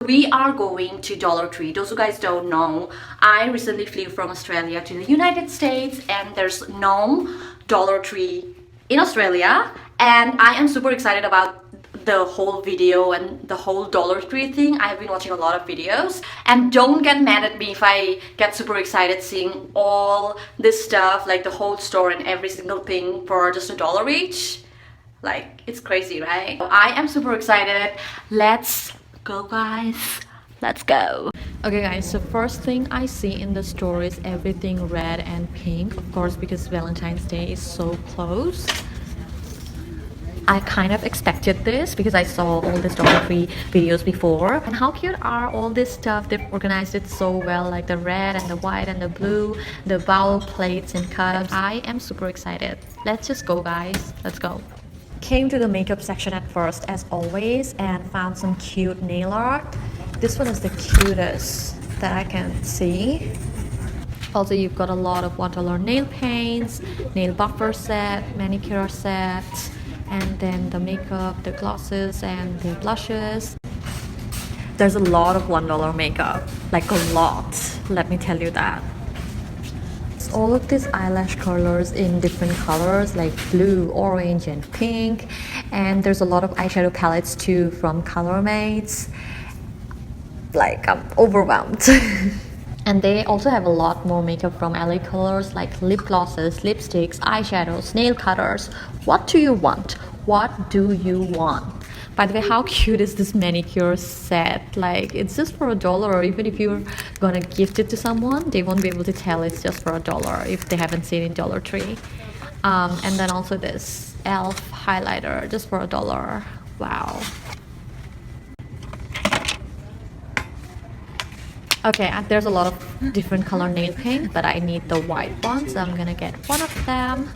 We are going to Dollar Tree. Those who guys don't know, I recently flew from Australia to the United States, and there's no Dollar Tree in Australia, and I am super excited about the whole video and the whole Dollar Tree thing. I've been watching a lot of videos, and don't get mad at me if I get super excited seeing all this stuff, like the whole store and every single thing for just $1 each. Like, it's crazy, right? I am super excited. Let's go, guys. Let's go. Okay guys, so first thing I see in the store is everything red and pink, of course, because Valentine's Day is so close. I kind of expected this because I saw all these Dollar Tree videos before. And how cute are all this stuff? They've organized it so well, like the red and the white and the blue, the bowl plates and cups. I am super excited. Let's just go, guys. Let's go. Came to the makeup section at first, as always, and found some cute nail art. This one is the cutest that I can see. Also, you've got a lot of $1 nail paints, nail buffer set, manicure set, and then the makeup, the glosses, and the blushes. There's a lot of $1 makeup, like a lot, let me tell you that. All of these eyelash curlers in different colors like blue, orange, and pink. And there's a lot of eyeshadow palettes too from ColorMates. Like, I'm overwhelmed. And they also have a lot more makeup from LA Colors, like lip glosses, lipsticks, eyeshadows, nail cutters. What do you want? What do you want? By the way, how cute is this manicure set? Like, it's just for $1, or even if you're gonna gift it to someone, they won't be able to tell it's just for $1 if they haven't seen it in Dollar Tree. And then also this e.l.f. highlighter, just for $1. Wow. Okay, there's a lot of different color nail paint, but I need the white one, so I'm gonna get one of them.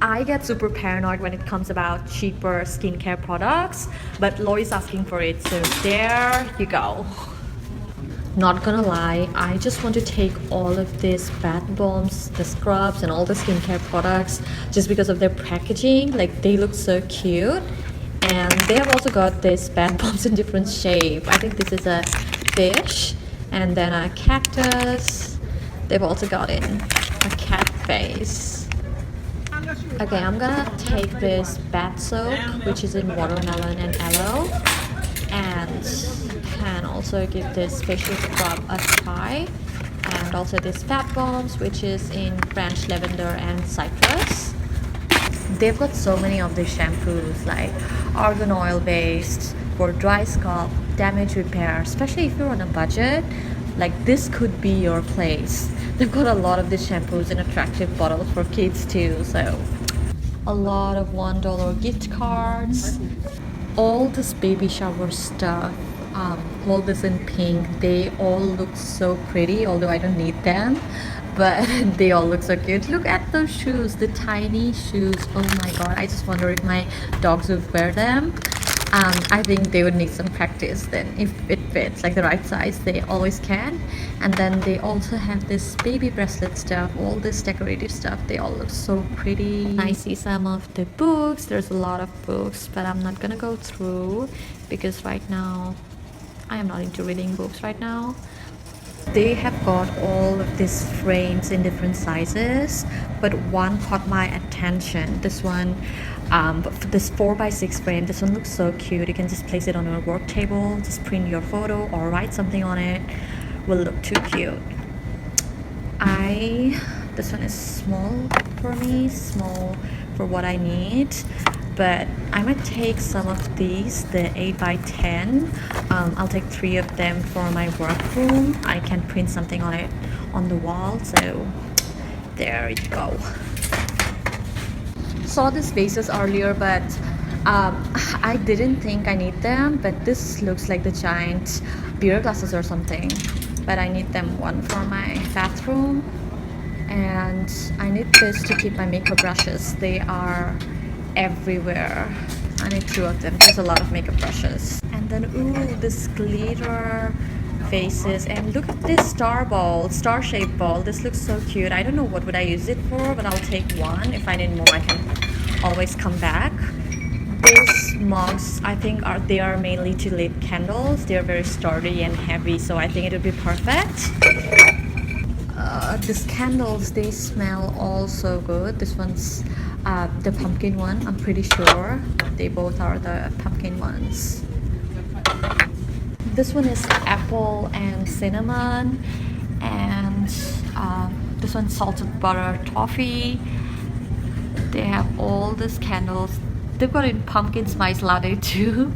I get super paranoid when it comes about cheaper skincare products, but Loi's asking for it, so there you go. Not gonna lie, I just want to take all of these bath bombs, the scrubs, and all the skincare products just because of their packaging. Like, they look so cute. And they have also got this bath bombs in different shape. I think this is a fish, and then a cactus. They've also got in a cat face. Okay, I'm gonna take this bath soap, which is in watermelon and aloe, and can also give this facial scrub a try. And also this bath bombs, which is in French lavender and citrus. They've got so many of these shampoos, like argan oil based for dry scalp, damage repair, especially if you're on a budget. Like, this could be your place. They've got a lot of these shampoos in attractive bottles for kids too, so a lot of $1 gift cards. All this baby shower stuff, all this in pink, they all look so pretty, although I don't need them, but they all look so cute. Look at those shoes, the tiny shoes. Oh my god, I just wonder if my dogs would wear them. I think they would need some practice then. If it fits like the right size, they always can. And then they also have this baby bracelet stuff, all this decorative stuff. They all look so pretty. I see some of the books. There's a lot of books, but I'm not gonna go through because right now I am not into reading books right now. They have got all of these frames in different sizes, but one caught my attention. This one, this 4x6 frame, this one looks so cute. You can just place it on your work table, just print your photo or write something on it. Will look too cute. This one is small for me, small for what I need. But I might take some of these, the 8x10. I'll take 3 of them for my workroom. I can print something on it on the wall, so there you go. Saw these vases earlier, but I didn't think I need them, but this looks like the giant beer glasses or something. But I need them, one for my bathroom, and I need this to keep my makeup brushes. They are everywhere. I need 2 of them. There's a lot of makeup brushes. And then, ooh, this glitter vases. And look at this star-shaped ball. This looks so cute. I don't know what would I use it for, but I'll take one. If I need more, I can always come back. These mugs, I think they are mainly to lit candles. They're very sturdy and heavy, so I think it would be perfect. These candles, they smell all so good. This one's the pumpkin one, I'm pretty sure. They both are the pumpkin ones. This one is apple and cinnamon, and this one's salted butter toffee. They have all these candles. They've got in pumpkin spice latte too.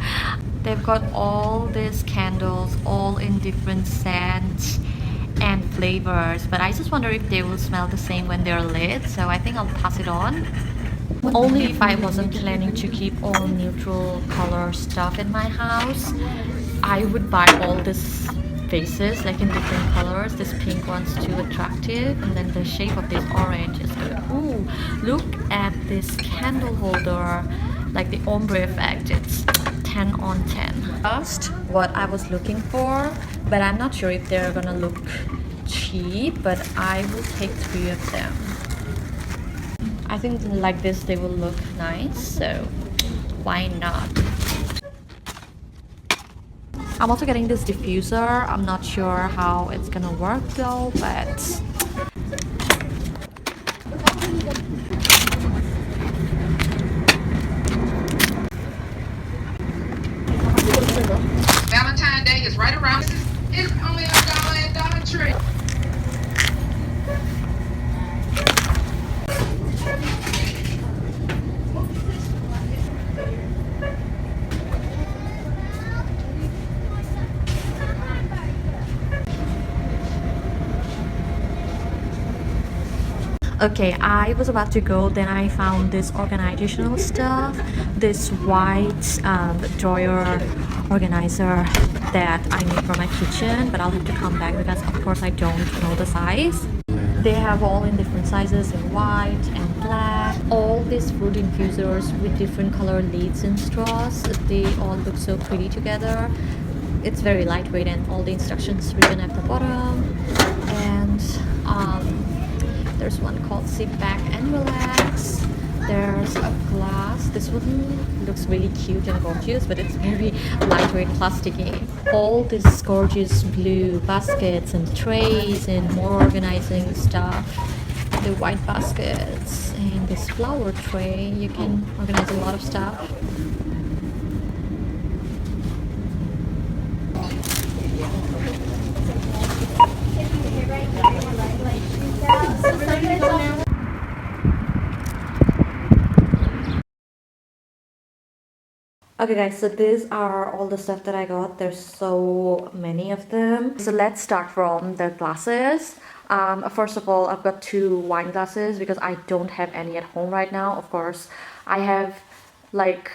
They've got all these candles all in different scents and flavors, but I just wonder if they will smell the same when they're lit, so I think I'll pass it on. Only if I wasn't planning to keep all neutral color stuff in my house, I would buy all these vases like in different colors. This pink one's too attractive, and then the shape of this orange is good. Ooh, look at this candle holder, like the ombre effect. It's 10 on 10. Just what I was looking for, but I'm not sure if they're gonna look cheap, but I will take 3 of them. I think like this they will look nice, so why not? I'm also getting this diffuser. I'm not sure how it's gonna work though, but Valentine's Day is right around. It's only $1 at Dollar Tree. okay, I was about to go, then I found this organizational stuff, this white drawer organizer that I need for my kitchen, but I'll have to come back because of course I don't know the size. They have all in different sizes, in white and black. All these fruit infusers with different color lids and straws, they all look so pretty together. It's very lightweight and all the instructions written at the bottom. And there's one called Sit Back and Relax. There's a glass. This one looks really cute and gorgeous, but it's very lightweight, plasticky. All these gorgeous blue baskets and trays and more organizing stuff. The white baskets and this flower tray. You can organize a lot of stuff. Okay guys, so these are all the stuff that I got. There's so many of them. So let's start from the glasses. First of all, I've got 2 wine glasses because I don't have any at home right now. Of course, I have like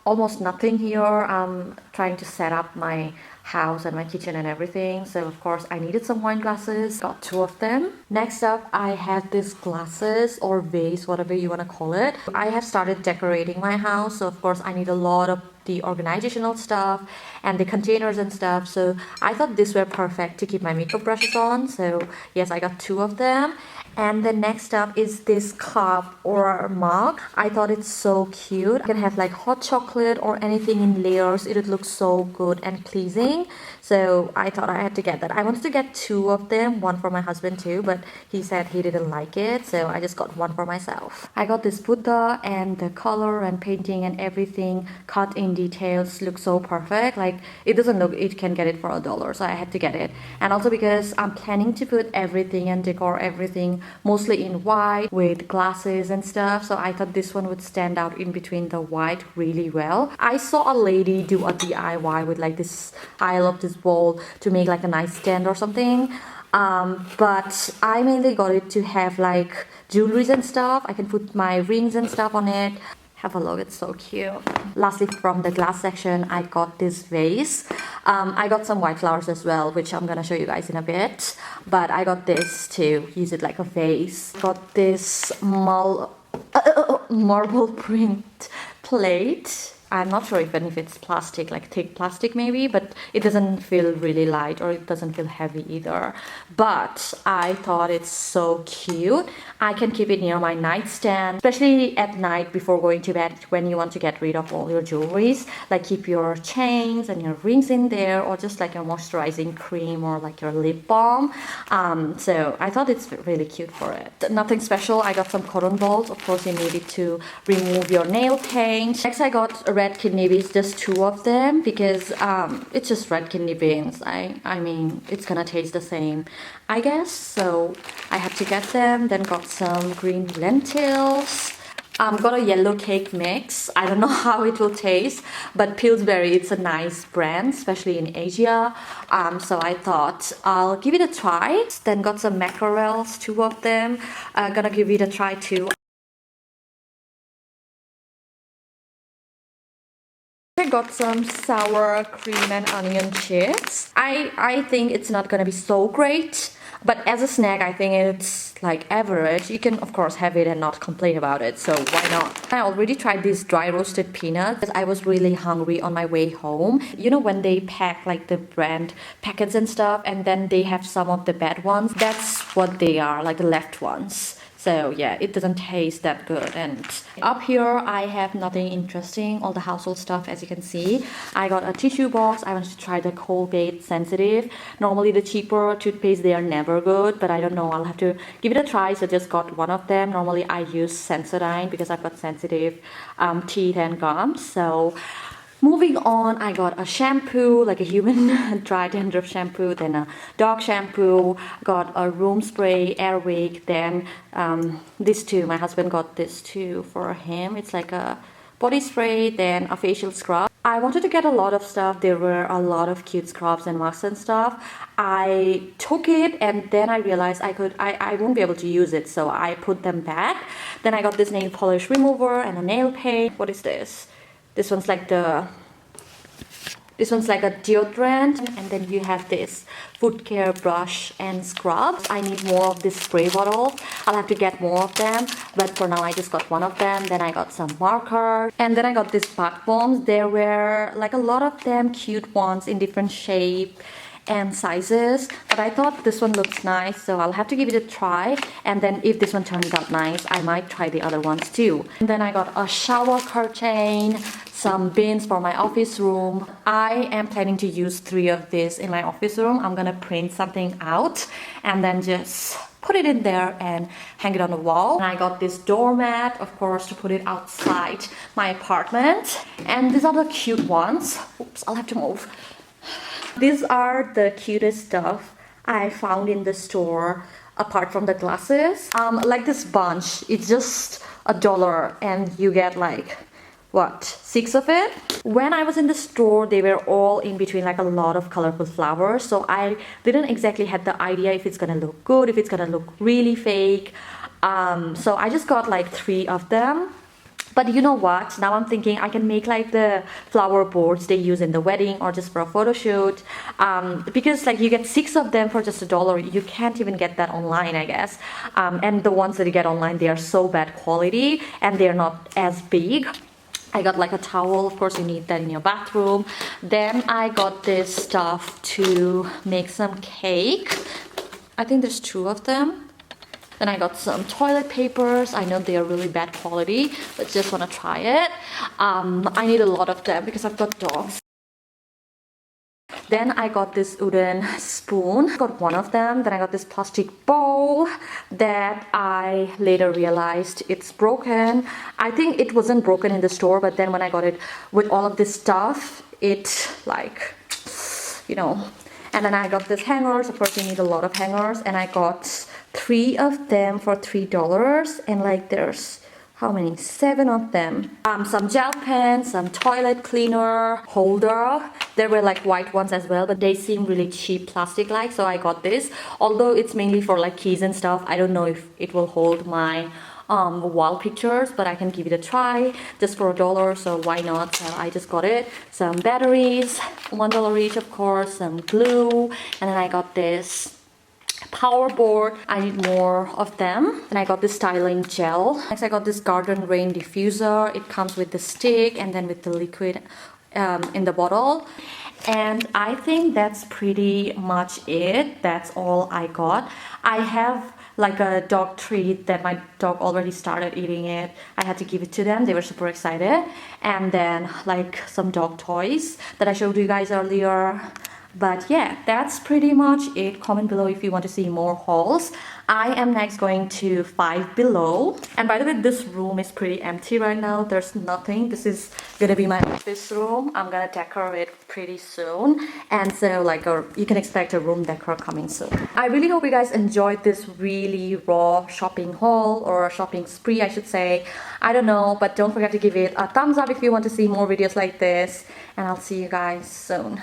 almost nothing here. I'm trying to set up my house and my kitchen and everything, so of course I needed some wine glasses. Got 2 of them. Next up, I have these glasses or vase, whatever you want to call it. I have started decorating my house, so of course I need a lot of the organizational stuff and the containers and stuff, so I thought these were perfect to keep my makeup brushes on. So yes, I got 2 of them. And the next up is this cup or mug. I thought it's so cute. You can have like hot chocolate or anything in layers. It would look so good and pleasing. So I thought I had to get that. I wanted to get 2 of them, one for my husband too, but he said he didn't like it, so I just got one for myself. I got this Buddha, and the color and painting and everything cut in details look so perfect. Like it doesn't look, it can get it for $1, so I had to get it. And also because I'm planning to put everything and decor everything mostly in white with glasses and stuff, so I thought this one would stand out in between the white really well. I saw a lady do a DIY with like this, I love this bowl to make like a nightstand or something, but I mainly got it to have like jewelries and stuff. I can put my rings and stuff on it. Have a look, it's so cute. Lastly, from the glass section, I got this vase. I got some white flowers as well, which I'm gonna show you guys in a bit, but I got this to use it like a vase. Got this marble print plate. I'm not sure even if it's plastic, like thick plastic maybe, but it doesn't feel really light or it doesn't feel heavy either. But I thought it's so cute. I can keep it near my nightstand, especially at night before going to bed when you want to get rid of all your jewelries. Like keep your chains and your rings in there, or just like your moisturizing cream or like your lip balm. So I thought it's really cute for it. Nothing special. I got some cotton balls. Of course, you need it to remove your nail paint. Next, I got red kidney beans, just 2 of them, because it's just red kidney beans. I mean, it's gonna taste the same, I guess, so I had to get them. Then got some green lentils. Got a yellow cake mix. I don't know how it will taste, but Pillsbury, it's a nice brand, especially in Asia. So I thought I'll give it a try. Then got some mackerels, 2 of them. Gonna give it a try too. I got some sour cream and onion chips. I think it's not gonna be so great, but as a snack I think it's like average. You can of course have it and not complain about it, so why not? I already tried these dry roasted peanuts because I was really hungry on my way home. You know when they pack like the brand packets and stuff, and then they have some of the bad ones? That's what they are, like the left ones. So yeah, it doesn't taste that good. And up here I have nothing interesting, all the household stuff as you can see. I got a tissue box. I wanted to try the Colgate Sensitive. Normally the cheaper toothpaste, they are never good, but I don't know, I'll have to give it a try. So just got 1 of them. Normally I use Sensodyne because I've got sensitive teeth and gums. So moving on, I got a shampoo, like a human dry dandruff shampoo, then a dog shampoo, got a room spray, Airwick, then this too, my husband got this too for him. It's like a body spray, then a facial scrub. I wanted to get a lot of stuff. There were a lot of cute scrubs and masks and stuff. I took it and then I realized I won't be able to use it, so I put them back. Then I got this nail polish remover and a nail paint. What is this? This one's like a deodorant, and then you have this foot care brush and scrubs. I need more of this spray bottle. I'll have to get more of them, but for now I just got 1 of them. Then I got some markers, and then I got these bath bombs. There were like a lot of them, cute ones in different shape and sizes, but I thought this one looks nice, so I'll have to give it a try. And then if this one turns out nice, I might try the other ones too. And then I got a shower curtain, some bins for my office room. I am planning to use 3 of these in my office room. I'm gonna print something out and then just put it in there and hang it on the wall. And I got this doormat, of course, to put it outside my apartment. And these are the cute ones. Oops, I'll have to move. These are the cutest stuff I found in the store, apart from the glasses. Like this bunch, it's just $1 and you get like, what, 6 of it? When I was in the store, they were all in between like a lot of colorful flowers, so I didn't exactly have the idea if it's gonna look good, if it's gonna look really fake. So I just got like 3 of them. But you know what? Now I'm thinking I can make like the flower boards they use in the wedding or just for a photo shoot. Because like you get 6 of them for just $1. You can't even get that online, I guess. And the ones that you get online, they are so bad quality and they're not as big. I got like a towel, of course you need that in your bathroom. Then I got this stuff to make some cake. I think there's 2 of them. Then I got some toilet papers. I know they are really bad quality, but just want to try it. I need a lot of them because I've got dogs. Then I got this wooden spoon. Got 1 of them. Then I got this plastic bowl that I later realized it's broken. I think it wasn't broken in the store, but then when I got it with all of this stuff, it like, you know. And then I got these hangers. Of course, you need a lot of hangers. And I got 3 of them for $3. And like there's, how many? 7 of them. Some gel pens, some toilet cleaner holder. There were like white ones as well, but they seem really cheap plastic like, so I got this. Although it's mainly for like keys and stuff. I don't know if it will hold my wall pictures, but I can give it a try just for $1, so why not? So I just got it. Some batteries, $1 each, of course, some glue, and then I got this power board. I need more of them. Then I got this styling gel. Next I got this garden rain diffuser. It comes with the stick and then with the liquid in the bottle. And I think that's pretty much it. That's all I got. I have like a dog treat that my dog already started eating it. I had to give it to them. They were super excited. And then like some dog toys that I showed you guys earlier. But yeah, that's pretty much it. Comment below if you want to see more hauls. I am next going to Five Below. And by the way, this room is pretty empty right now. There's nothing. This is gonna be my office room. I'm gonna decorate it pretty soon. And so like you can expect a room decor coming soon. I really hope you guys enjoyed this really raw shopping haul or shopping spree, I should say. I don't know, but don't forget to give it a thumbs up if you want to see more videos like this. And I'll see you guys soon.